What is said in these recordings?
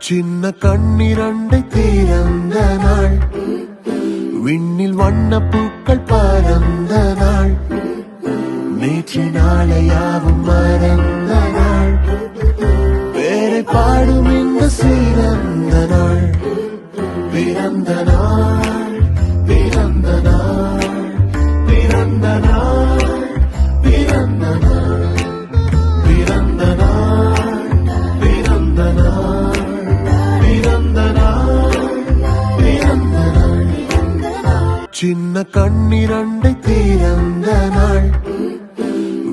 சின்ன கண்ணிரண்டை திறந்த நாள், விண்ணில் வண்ண பூக்கள் பறந்த நாள், நேற்று நாளையாவும் மறந்த நாள், பேரை பாடும் இந்த சிறந்த நாள், பிறந்த நாள், பிறந்த நாள், பிறந்த நாள், பிறந்த நாள், பிறந்த நாள், பிறந்த நாள், பிறந்த நாள், பிறந்த நாள். சின்ன கண்ணிரண்டை திறந்த நாள்,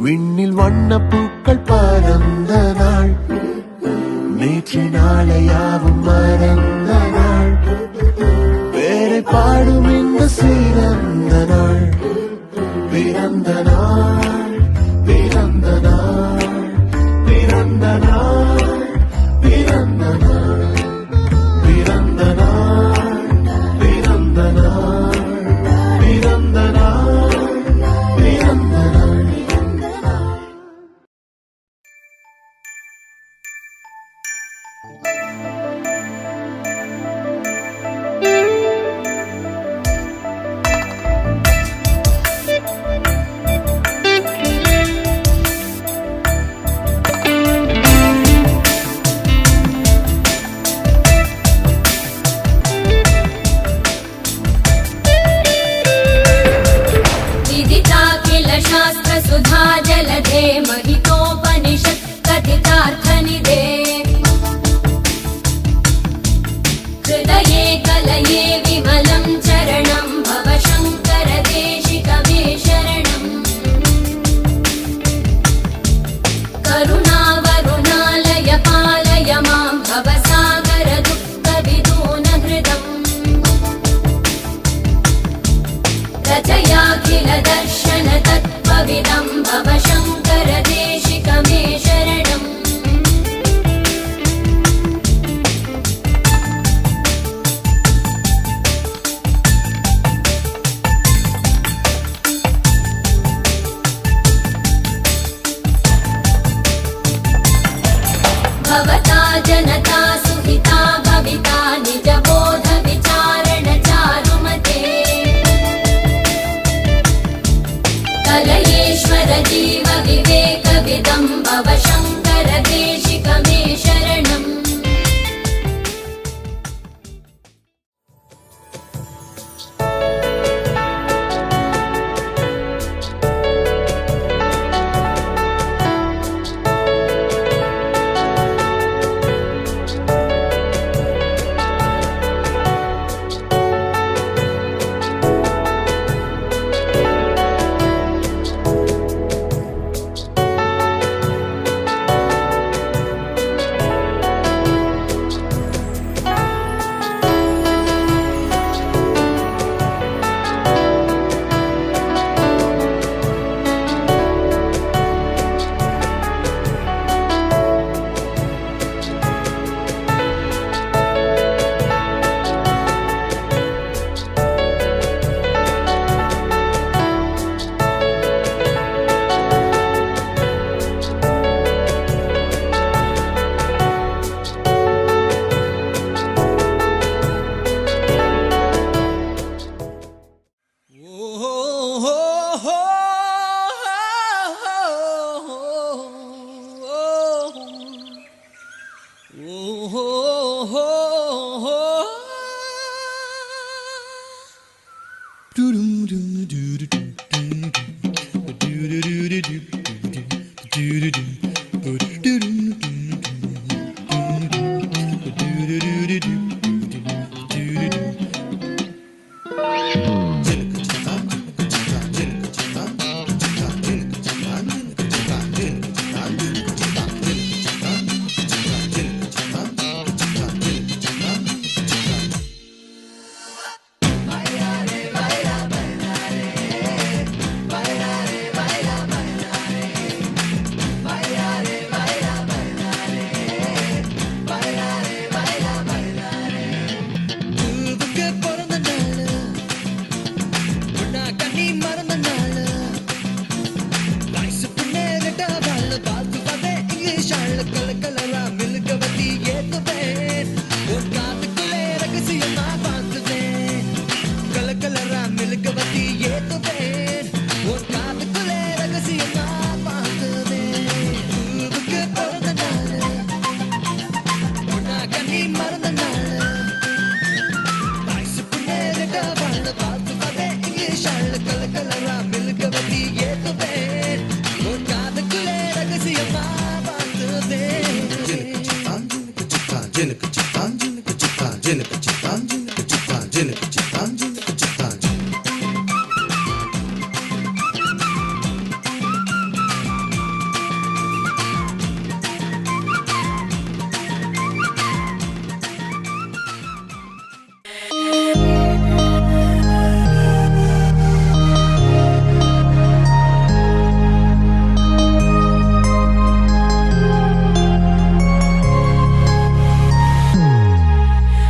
விண்ணில் வண்ண பூக்கள் பறந்த நாள், நேற்று நாளையாவும் மறந்த நாள், பேரை பாடும் இந்த சிறந்த நாள், பிறந்த நாள், பிறந்த நாள், பிறந்த நாள், பிறந்த நாள், பிறந்த நாள், பிறந்த நாள், பிறந்த நாள், பிறந்த நாள். शास्त्र सुधा जलधे महितोपनिषत् कथितार्थनिधे हृदये कलये विमलं चरणं भव शङ्कर देशिकमे शरणम् करुणावरुणालय पालय मां भवसागर दुःखविदूनहृदम् रचयाखिल दर्शन तत्त्वविदं भव शङ्कर देश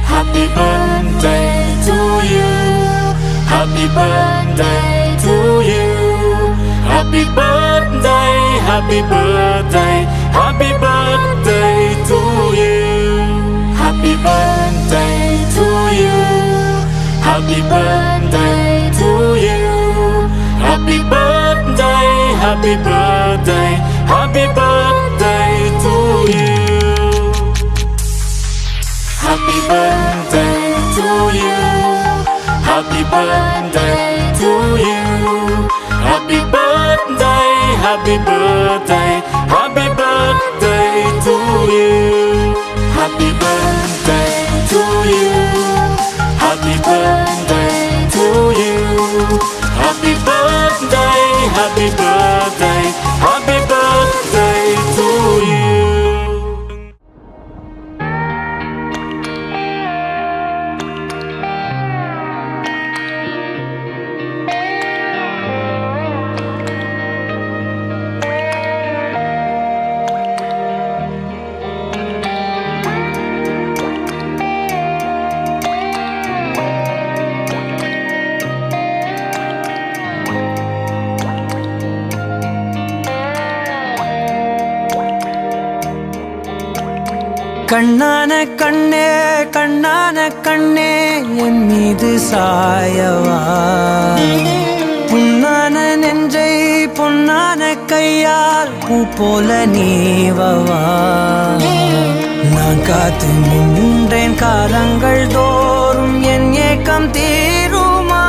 Happy birthday to you. Happy birthday to you. Happy birthday, happy birthday, happy birthday to you. Happy birthday to you. Happy birthday to you. Happy birthday, happy birthday, happy birthday to you. Happy birthday to you. Happy birthday to you. Happy birthday, happy birthday, happy birthday to you. Happy birthday to you. Happy birthday to you. Happy birthday, happy birthday, happy birthday to you. கண்ணான கண்ணே கண்ணான கண்ணே என் மீது சாயவா புண்ணான நெஞ்சை பொன்னான கையால் பூ போல நீவவா நான் காத்து நின்றேன் காலங்கள் தோறும் என் ஏக்கம் தீருமா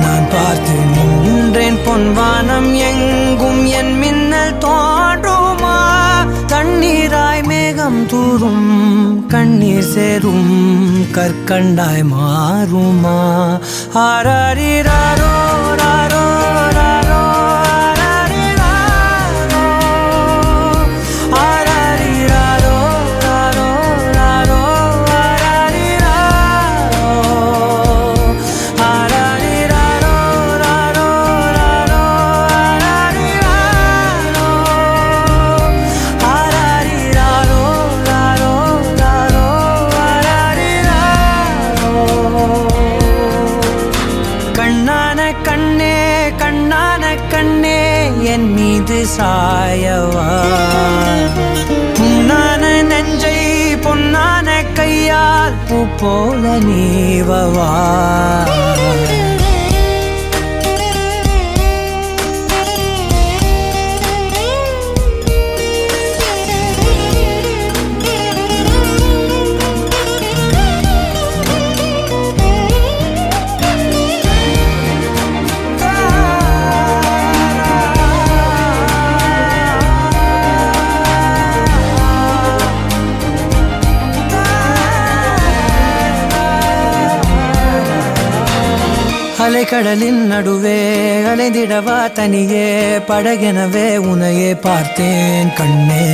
நான் பார்த்து நின்றேன் பொன்வானம் எங்கும் என் மின்னல் தோன்றுமா தண்ணீராய் மேகம் தூரும் கண்ணீர் சேரும் கற்கண்டாய் மாறுமா ஆராரிராரோ ராரோ ராரோ ஆராரிராரோ ராரோ ராரோ ஆராரிராரோ ராரோ ராரோ கண்ணான கண்ணே கண்ணான கண்ணே என் மீது சாயவா புண்ணான நெஞ்சை பொன்னான கையால் பூ போல நீவவா அலைக்கடலின் நடுவே அலைந்திடவா தனியே படகெனவே உனையே பார்த்தேன் கண்ணே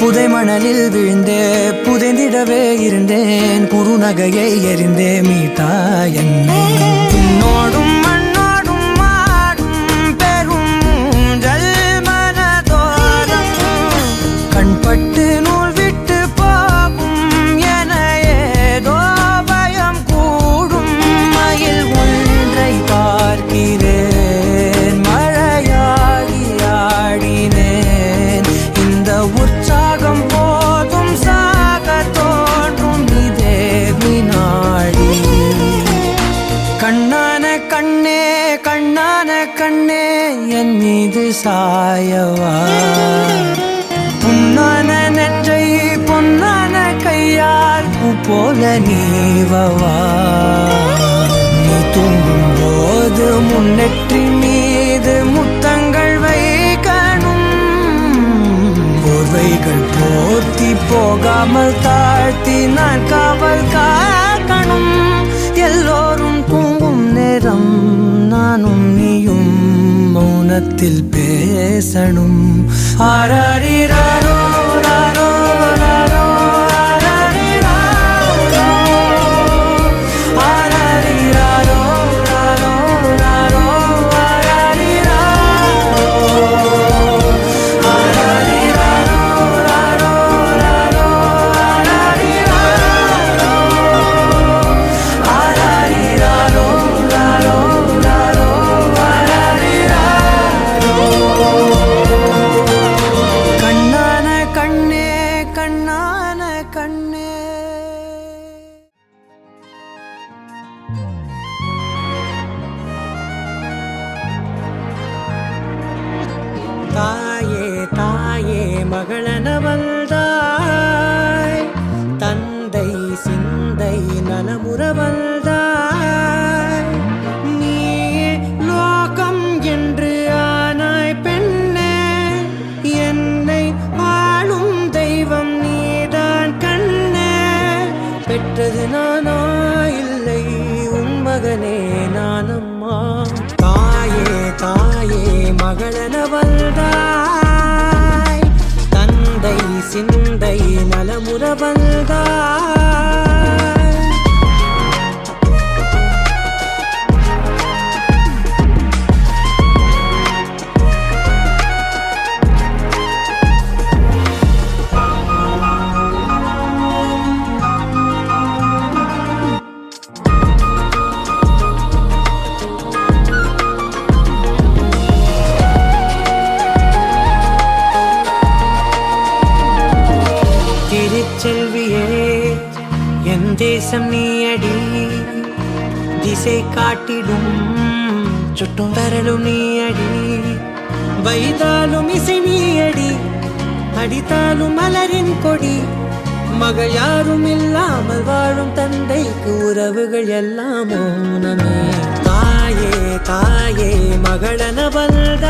புதை மணலில் விழுந்தே புதைந்திடவே இருந்தேன் குறுநகையை எறிந்தே மீட்டா என்னை உன்னோடும் மண்ணோடும் மாடும் பெரும் ஊஞ்சல் மனதோரம் கண்பட்டு நூல் விட்டு போகும் என ஏதோ பயம் கூடும் மயில் ஒன்றை பார்க்கிறேன் மழையாகி ஆடினேன் இந்த உற்சாகம் போதும் சாக தோன்றும் இதே வினாடி கண்ணான கண்ணே கண்ணான கண்ணே என் மீது சாயவா புண்ணான நெஞ்சை பொன்னான கையால் பூ போல நீவவா தூங்கும் போது முன்னெற்றி மீது முத்தங்கள் வைக்கணும். போர்வைகள் போர்த்தி போகாமல் தாழ்த்தி நான் காவல் காக்கணும். எல்லோரும் தூங்கும் நேரம் நானும் நீயும் மௌனத்தில் பேசணும். ஆராரிராரோ ராரோ ராரோ ஆராரிராரோ ஆராரிராரோ ராரோ ராரோ ஆராரிராரோ ஆராரிராரோ ராரோ ராரோ ஆராரிராரோ ஆராரிராரோ ராரோ ராரோ ஆராரிராரோ. கண்ணான கண்ணே கண்ணான கண்ணே தாயே தாயே மகளனவள்தாய், தந்தை சிந்தை நலமுறவள்தாய். நீயே லோகம் என்று ஆனாய் பெண்ணே, என்னை ஆளும் தெய்வம் நீதான் கண்ணே. பெற்றது நானா இல்லை உன் மகனே நானம்மா. தாயே தாயே மகளனவள்தாய், தந்தை சிந்தை நலமுறவள்தாய். திருச்செல்வியே என் தேசம் நீயடி, திசை காட்டிடும் சுட்டும் வரலும் நீயடி. வைத்தாலும் இசை நீயடி, அடித்தாலும் மலரின் கொடி. மகள் யாரும் இல்லாமல் வாழும் தந்தைக்கு உறவுகள் எல்லாம் மௌனமே. தாயே தாயே மகளனவள்தாய்,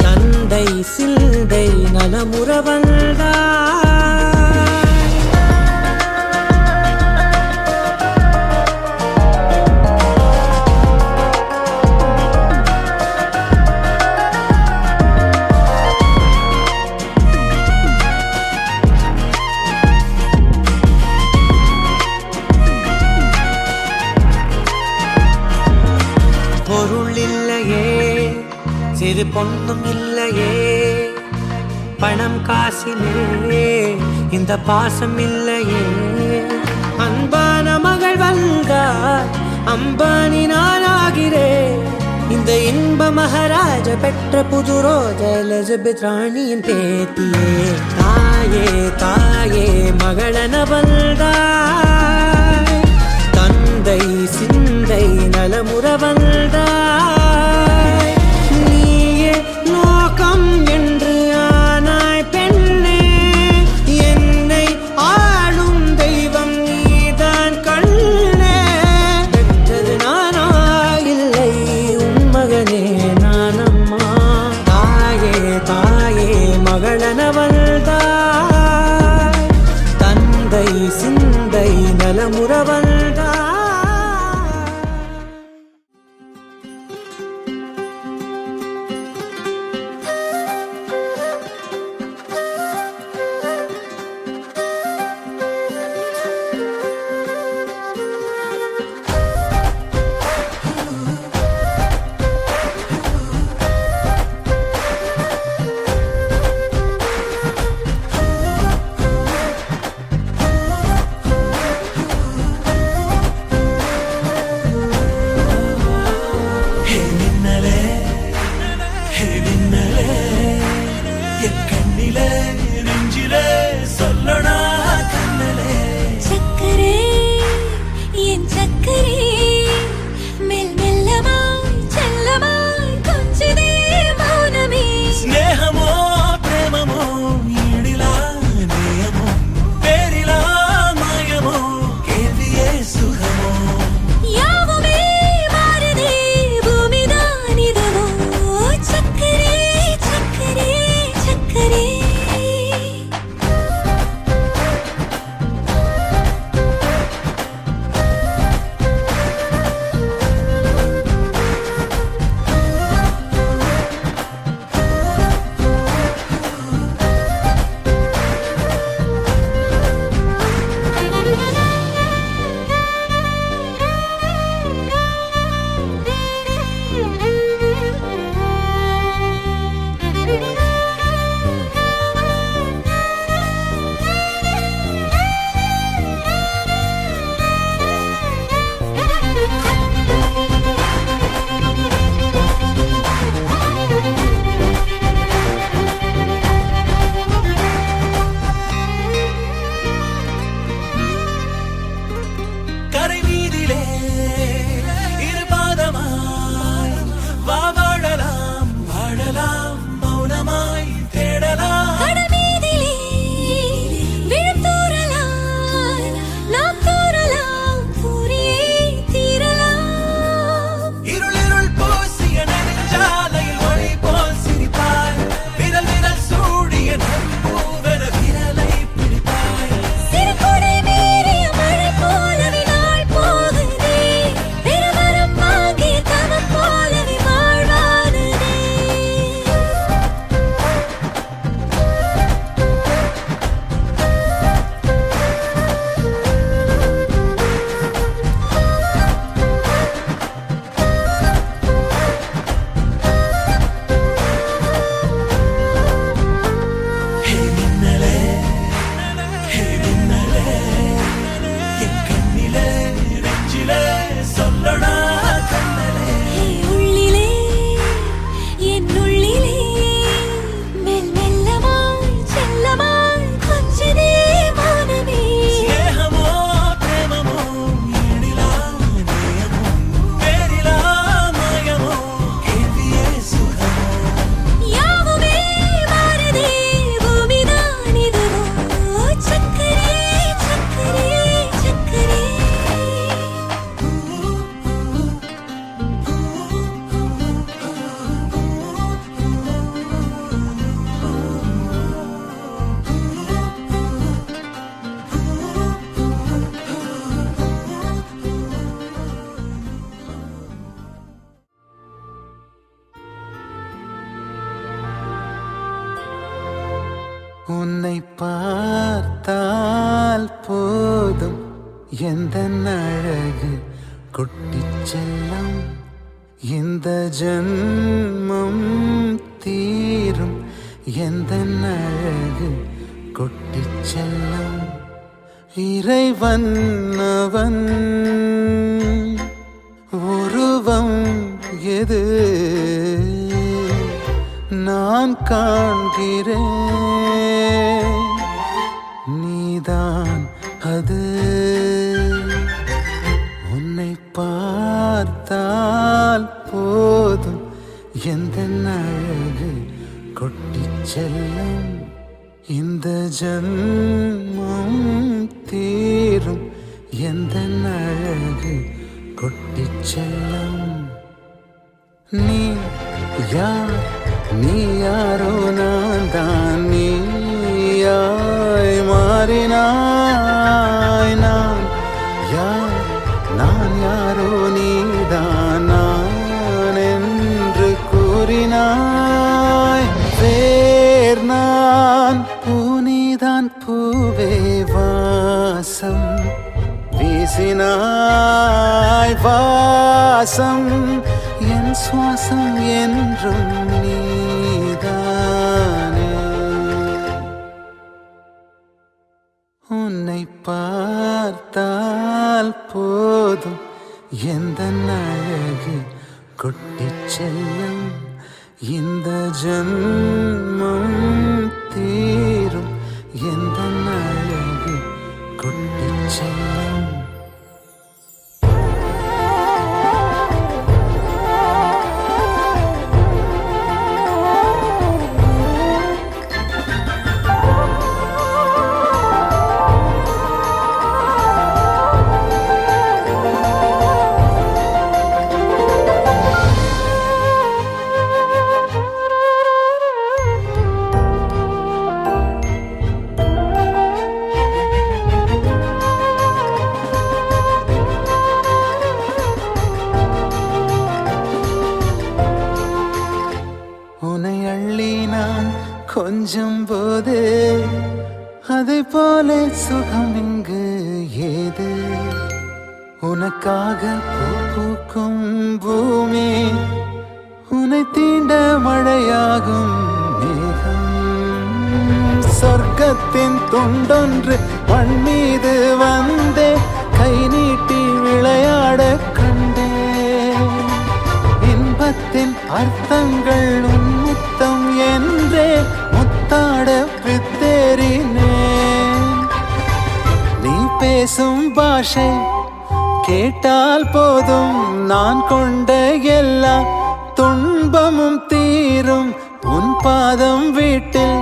தந்தை சிந்தை நலமுறவள்தாய். பொருள் இல்லையே சிறு பொண்ணும் இல்லையே, பணம் காசிலே இந்த பாசம் இல்லையே. அன்பான மகள் வந்தார் அம்பானி நானாகிறேன். இந்த இன்ப மகாராஜ பெற்ற புது ரோஜ எலிசபெத் ராணியின் பேத்தியே. தாயே தாயே மகளனவள்தாய், தந்தை சிந்தை நலமுறவள்தாய். நீயே லோகம் என்று ஆனாய் பெண்ணே, என்னை ஆளும் தெய்வம் நீதான் கண்ணே. பெற்றது நானா இல்லை உன் மகனே நானம்மா. தாயே தாயே மகளனவள்தாய், தந்தை சிந்தை நலமுறவள்தாய். எந்த அழகு கொட்டிச் செல்லம் இந்த ஜன்மம் தீரும் எந்த அழகு கொட்டிச் செல்லம் இறைவன் அவன் உருவம் எது நான் காண்கிறேன் நீதான் அது உன்னை பார்த்தால் போதும் எந்த அழகு கொட்டிச் செல்லும் இந்த ஜன்மம் தீரும் எந்த அழகு கொட்டிச் செல்லும் நீ யாரோ நான் தான் நீயாய் மாறினாய் நான் யாரோ நீதான் நான் என்று கூறினாய் வேர் நான் பூனிதான் பூவே வாசம் வீசினாய் வாசம் என் சுவாசம் என்றும் நீதானே உன்னை பார்த்தால் போதும் எந்த அழகு கொட்டிச் செல்லும் இந்த ஜன்மம் தீரும் எந்த அழகு கொட்டிச் செல்லும் உன்னை அள்ளி நான் கொஞ்சம் போது அதை போல சுகம் இங்கு ஏது உனக்காக பூக்கும் பூமி உன்னை தீண்ட மழையாகும் மேகம் சொர்க்கத்தின் துண்டொன்று மண் மீது வந்தே கை நீட்டி விளையாட கண்டேன் இன்பத்தின் அர்த்தங்கள் உன்முத்தம் என்றே முத்தாட பித்தேறினேன் நீ பேசும் பாஷை கேட்டால் போதும் நான் கொண்ட எல்லா துன்பமும் தீரும் உன் பாதம் வீட்டில்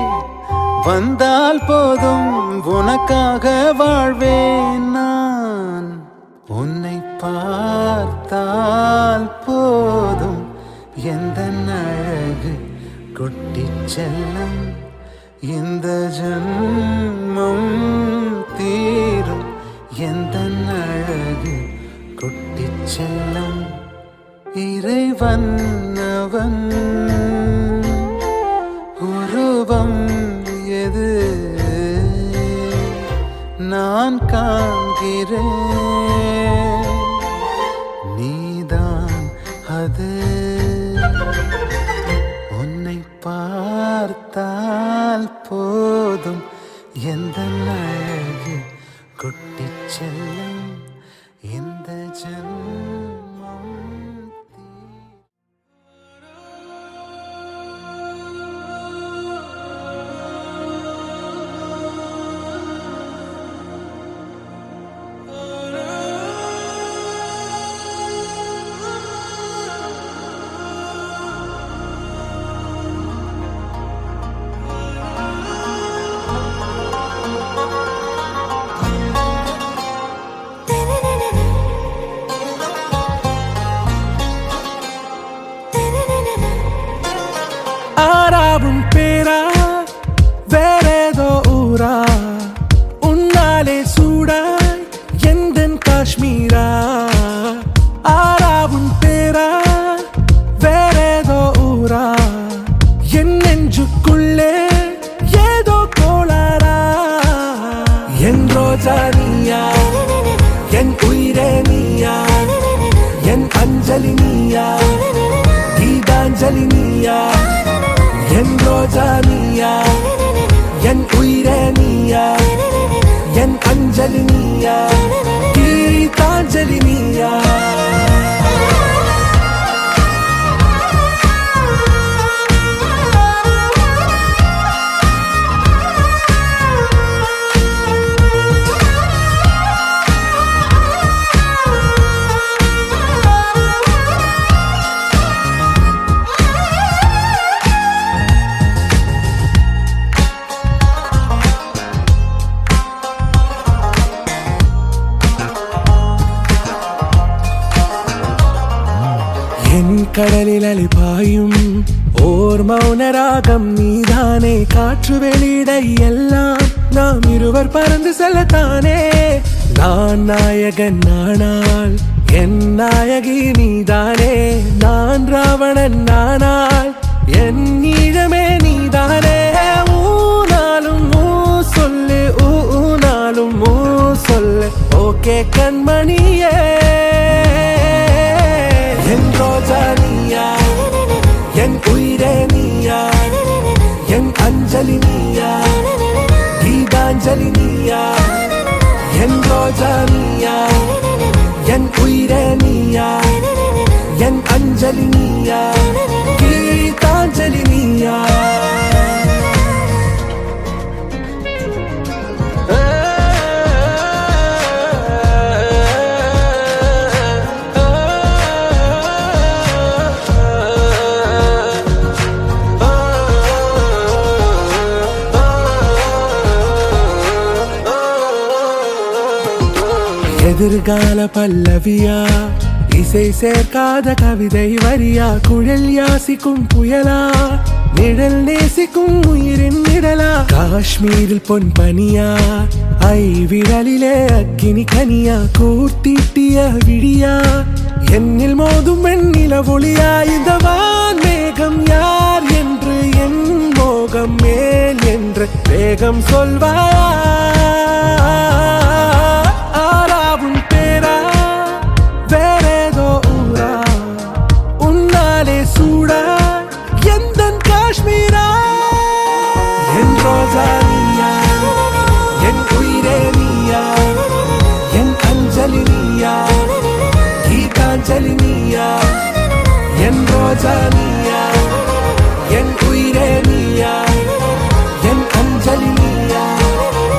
வந்தால் போதும் உனக்காக வாழ்வேன் நான் உன்னை பார்த்தால் போதும் எந்த அழகு கொட்டிச் செல்லும் இந்த ஜன்மம் தீரும் எந்த அழகு கொட்டிச் செல்லும் இறைவன் அவன் உருவம் எது நான் காண்கிறேன் நீதான் அது உன்னை பார்த்தால் போதும் எந்த அழகு கொட்டிச் செல்லும் இந்த ஜன்மம் ஆறாவும் பேரா வேறேதோ ஊரா உன்னாலே சூடாய் எந்தன் காஷ்மீரா ஆறாவும் பேரா வேறேதோ ஊரா என் நெஞ்சுக்குள்ளே ஏதோ கோளாரா என் ரோஜா நீயா கடலில் அலிபாயும் ஓர் மௌன ராகம் நீதானே. காற்று வெளியிட எல்லாம் நாம் இருவர் பறந்து செல்லத்தானே. நான் நாயகன் நானால் என் நாயகி நீதானே. நான் ராவணன் நானால் என் ஈழமே நீதானே. ஊனாலும் ஊ சொல்லு ஊனாலும் ஊ சொல்லு ஓகே கண்மணியே. என் ரோஜா நீயா, என் உயிரே நீயா, என் அஞ்சலி நீயா, கீதாஞ்சலி நீயா. என் ரோஜா நீயா, என் உயிரே நீயா, என் அஞ்சலி நீயா, கீதாஞ்சலி நீயா. எதிர்கால பல்லவியா, இசை சேர்க்காத கவிதை வரியா, குழல் யாசிக்கும் புயலா, நிழல் நேசிக்கும் உயிரின் நிழலா. காஷ்மீரில் பொன் பனியா, ஐ விரலிலே அக்கினி கனியா, கூர்த்திட்டிய விடியா, என்னில் மோதும் வெண்ணில ஒளியா. இந்த வான் மேகம் யார் என்று, என் மோகம் மேல் என்று வேகம் சொல்வாயா. ஆராவும் பேரா வேறேதோ ஊரா, உன்னாலே சூடா எந்தன் காஷ்மீரா. என் ரோஜா நீயா, என் உயிரே நீயா, என் அஞ்சலி நீயா, கீதாஞ்சலி நீயா. என் ரோஜா நீயா, என் உயிரே நீயா, என் அஞ்சலி நீயா,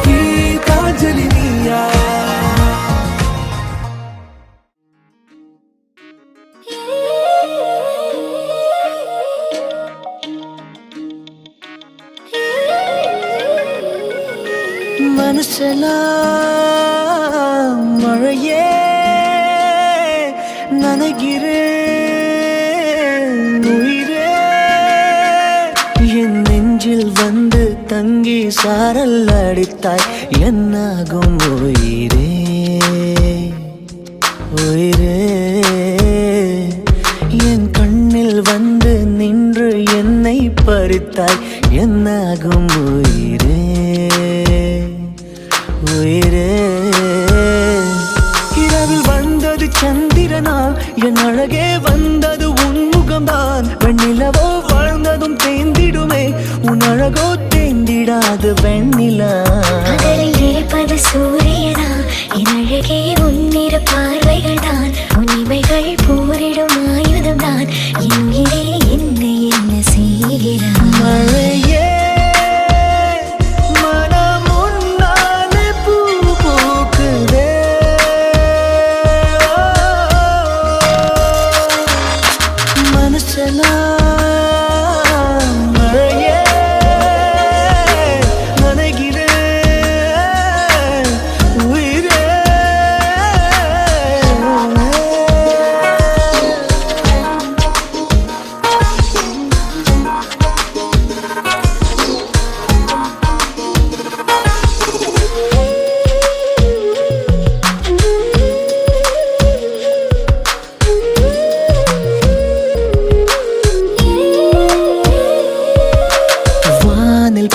கீதாஞ்சலி நீயா. மனசெல்லாம் மழையே நனைகிறேன் உயிரே. என் நெஞ்சில் வந்து தங்கி சாரல் அடித்தாய், என்னாகும் உயிரே உயிரே. என் கண்ணில் வந்து நின்று என்னை பறித்தாய், என்னாகும் உயிரே உயிரே. இரவில் வந்தது சந்திரனா, என் அழகே வந்தது உன்முகம்தான். வெண்ணிலவோ வாழ்ந்ததும் தேந்திடுமே, உன் அழகோ தேந்திடாது வெண்ணிலா. பகலில் இருப்பது சூரியனா, என் அழகே உன்னிற பார்வைகள் தான். உன்னிமைகள் போரிடும் ஆயுதம் தான். என் உயிரே என்னை என்ன செய்கிறான். மழையே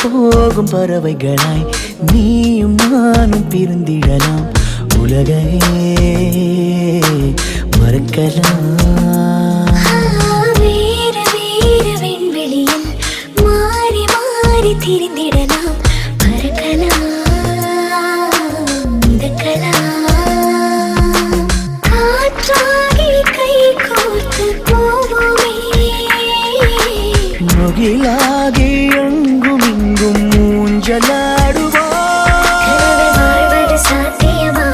போகும் பறவைகளாய் நீயும் நானும் பிரிந்திடலாம். உலகையே மறக்கலாம். வேறு வேறு விண்வெளியில் மாறி மாறி திரிந்திடலாம். பறக்கலாம் மிதக்கலாம். காற்றாகி கை கோர்த்து போவோமே. முகிலாகி எங்கும் இங்கும் மூஞ்சலாடுவோம். வாழ்வது சாத்தியமா,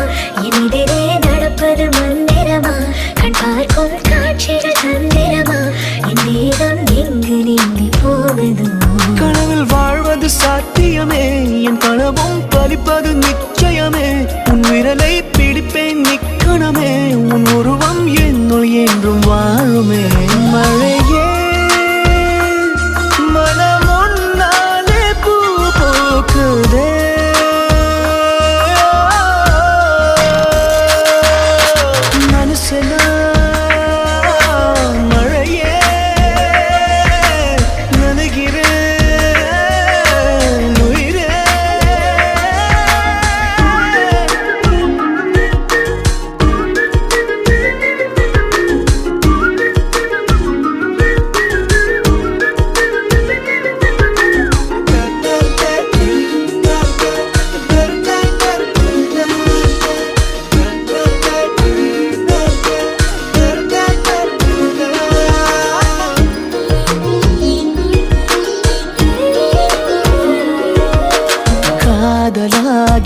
எதிரே நடப்பது மந்திரமா. கண் பார்க்கும் காட்சிகள் தந்திரமா, என் தேகம் எங்கு நீங்கி போவதோ. கனவில் வாழ்வது சாத்தியமே, என் கனவும் பலிப்பது நிச்சயமே. உன் விரலை பிடிப்பேன் நிக்கணமே, உன் உருவம் என்னுள் என்றும் வாழுமே.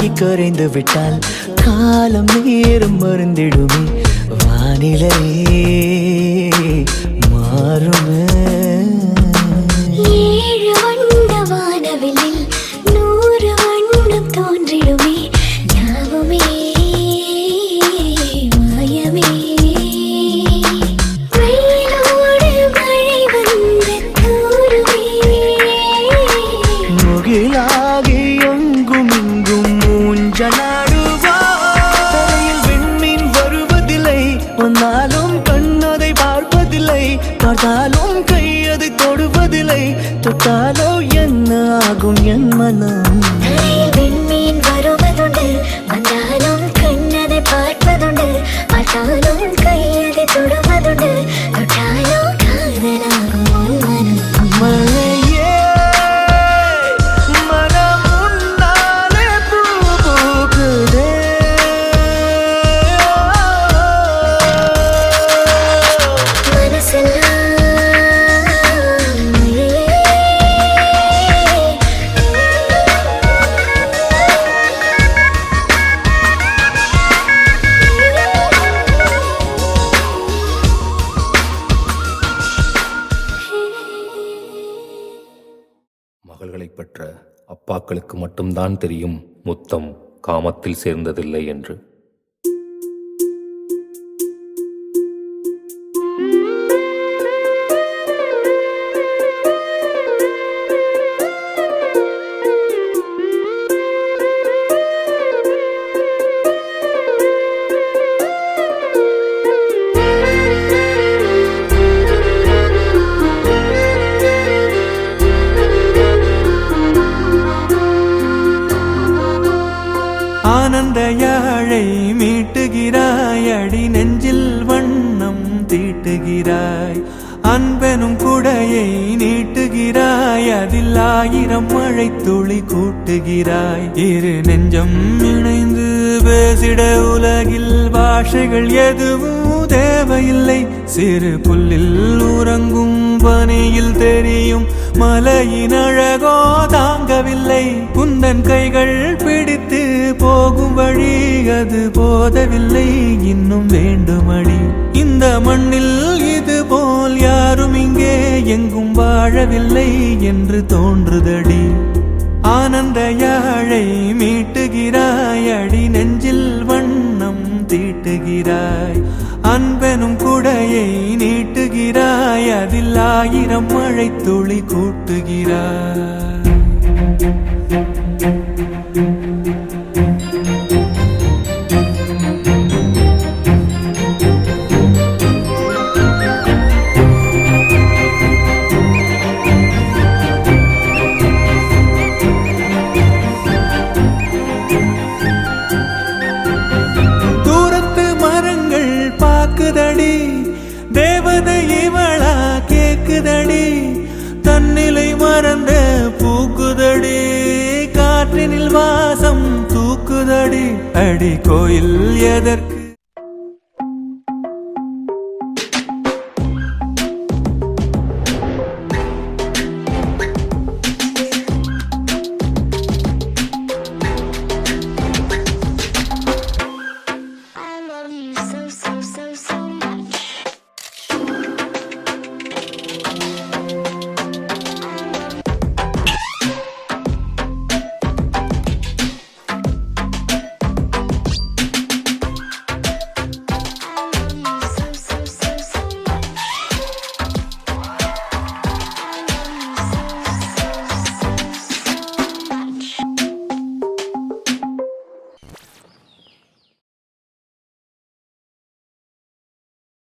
உருகி கரைந்து விட்டால் காலம் நேரம் மருந்திடுமே வானிலை மாறுமே. 7 வண்ண வானவில்லில் 100 வண்ணம் தோன்றிடுமே யாவுமே மாயமே. வெயிலோடு மழை வந்து தூருமே முகிலாகி எங்கும் இங்கும் மூஞ்சலாடுவா. தரையில் விண்மீன் வருவதில்லை வந்தாலும் கண்ணதை பார்ப்பதில்லை பார்த்தாலும் கையதை தொடுவதில்லை தொட்டாலோ என்ன ஆகும் என் மனம். தரையில் விண்மீன் வருவதுண்டு வந்தாலும் கண்ணதை பார்ப்பதுண்டு பார்த்தாலும் கையதை தொடுவதுண்டு தொட்டாலோ காதலாகும் உன் மனம். மழையே மனம் உன்னாலே பூ பூக்குதே. மனசெல்லாம் மழையே. மகள்களைப் பெற்ற அப்பாக்களுக்கு மட்டும்தான் தெரியும் முத்தம் காமத்தில் சேர்ந்ததில்லை என்று. ஆனந்த யாழை மீட்டுகிறாய் அடி நெஞ்சில் வண்ணம் தீட்டுகிறாய். அன்பெனும் குடையை நீட்டுகிறாய் அதில் 1000 மழை துளி கூட்டுகிறாய். இரு நெஞ்சம் இணைந்து பேசிட உலகில் பாஷைகள் எதுவும் தேவையில்லை. சிறு புல்லில் உறங்கும் பனியில் தெரியும் மலையின் அழகோ தாங்கவில்லை. குந்தன் கைகள் பிடித்து போகும் வழி அது போதவில்லை இன்னும் வேண்டுமடி. இந்த மண்ணில் இது போல் யாரும் இங்கே எங்கும் வாழவில்லை என்று தோன்றுதடி. ஆனந்த யாழை மீட்டுகிறாய் அடி நெஞ்சில் வண்ணம் தீட்டுகிறாய். அன்பெனும் குடையை நீட்டுகிறாய் அதில் 1000 மழை துளி கூட்டுகிறாய். தூரத்து மரங்கள் பாக்குதடி தேவதை இவளா கேக்குதடி. தன்னிலை மறந்த பூக்குதடி காற்றினில் வாசம் தூக்குதடி. அடி கோயில் எதற்கு